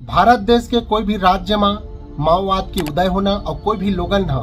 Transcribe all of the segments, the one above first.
भारत देश के कोई भी राज्य में माओवाद की उदय होना और कोई भी लोगन ह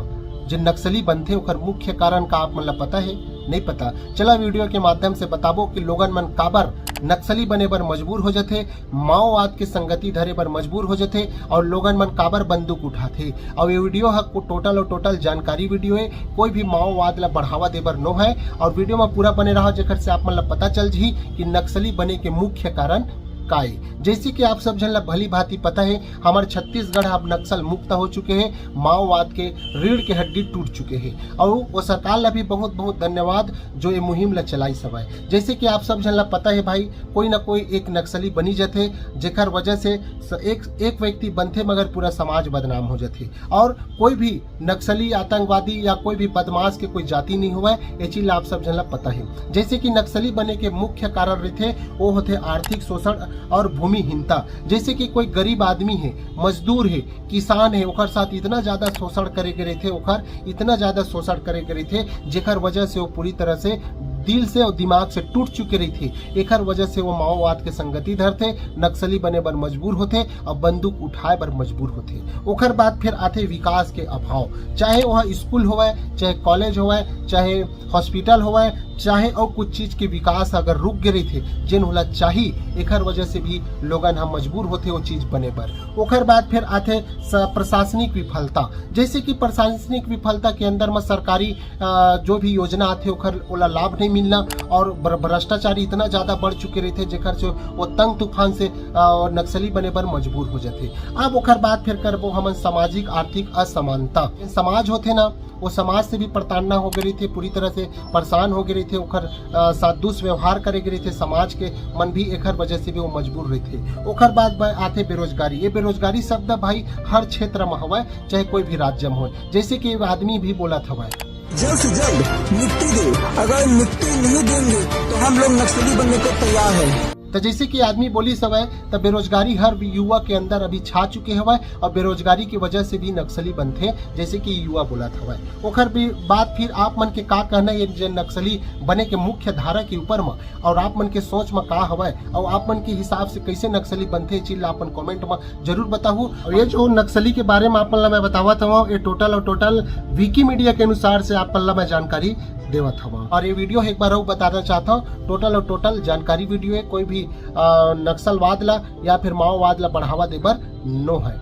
जो नक्सली बनते ओकर मुख्य कारण का आप मतलब पता है नहीं पता। चला वीडियो के माध्यम से बताबो कि लोगन मन काबर नक्सली बने पर मजबूर हो जाते, माओवाद के संगति धरे पर मजबूर हो जाते और लोगन मन काबर बंदूक उठाते। और ये वीडियो है टोटल और टोटल जानकारी वीडियो है, कोई भी माओवाद ला बढ़ावा देबर नो है। और वीडियो में पूरा बने रहा जेकर से आप मतलब पता चल जी कि नक्सली बने के मुख्य कारण काय। जैसे कि आप सब जन भली भांति पता है हमारे छत्तीसगढ़ अब नक्सल मुक्त हो चुके हैं, माओवाद के रीढ़ के हड्डी टूट चुके हैं और वो सरकार ला भी बहुत बहुत धन्यवाद जो ये मुहिम ला चलाई सब है। जैसे कि आप सब जन पता है भाई कोई ना कोई एक नक्सली बनी जाते जेकर वजह से एक व्यक्ति बनते मगर पूरा समाज बदनाम हो जाते। और कोई भी नक्सली आतंकवादी या कोई भी बदमाश के कोई जाति नहीं हुआ है, ये चीज आप सब जन पता है। जैसे कि नक्सली बने के मुख्य कारण रहते वो होते आर्थिक शोषण और भूमिहीनता। जैसे कि कोई गरीब आदमी है, मजदूर है, किसान है, ओकर साथ इतना ज्यादा शोषण करे गए थे, ओकर इतना ज्यादा शोषण करे गए थे जेकर वजह से वो पूरी तरह से दिल से और दिमाग से टूट चुके रही थी। एकर वजह से वो माओवाद के संगति धरते, नक्सली बने पर मजबूर होते और बंदूक उठाए पर मजबूर होते। ओकर बाद फिर आते विकास के अभाव, चाहे वह स्कूल होवे, चाहे कॉलेज होवे, चाहे हॉस्पिटल होवे, चाहे और कुछ चीज के विकास अगर रुक गए थे जिन होला चाहिए, एकर वजह से भी लोगन हम मजबूर होते वो चीज बने पर। ओकर बाद फिर आते प्रशासनिक विफलता। जैसे कि प्रशासनिक विफलता के अंदर में सरकारी जो भी योजना आते ओकर ओला लाभ नहीं मिलना और भ्रष्टाचारी इतना ज्यादा बढ़ चुके रहते जेकर से वो तंग तूफान से नक्सली बने पर मजबूर हो जाते। अब ओकर बाद फिर करबो हम सामाजिक आर्थिक असमानता। समाज होते ना वो समाज से भी प्रताड़ना हो गई थी, पूरी तरह से परेशान हो गए थे, ओकर साथ दुष्व्यवहार करे गए थे, समाज के मन भी एकर वजह से भी वो मजबूर रहे थे। ओकर बाद आते बेरोजगारी। ये बेरोजगारी शब्द भाई हर क्षेत्र में हुआ चाहे कोई भी राज्य में हो। जैसे कि आदमी भी बोला था जल्द से जल्द मिट्टी दे, अगर मिट्टी नहीं देंगे तो हम लोग नक्सली बनने को तैयार है। तो जैसे कि आदमी बोली सब है तो बेरोजगारी हर युवा के अंदर अभी छा चुके हवा और बेरोजगारी की वजह से भी नक्सली बनते जैसे कि युवा बोला था। ओकर भी बात फिर आप मन के का कहना ये जो नक्सली बने के मुख्य धारा के ऊपर में और आप मन के सोच में का हवा और आप मन के हिसाब से कैसे नक्सली बनते चीज अपन कमेंट में जरूर बताऊ। और ये जो नक्सली के बारे में आप मैं बतावत हूँ ये टोटल और टोटल विकीमीडिया के अनुसार से आप मैं जानकारी देवत हवा। और ये वीडियो एक बार और बताना चाहता हूँ टोटल और टोटल जानकारी वीडियो है, कोई भी नक्सलवाद ला या फिर माओवाद ला बढ़ावा देबर नो है।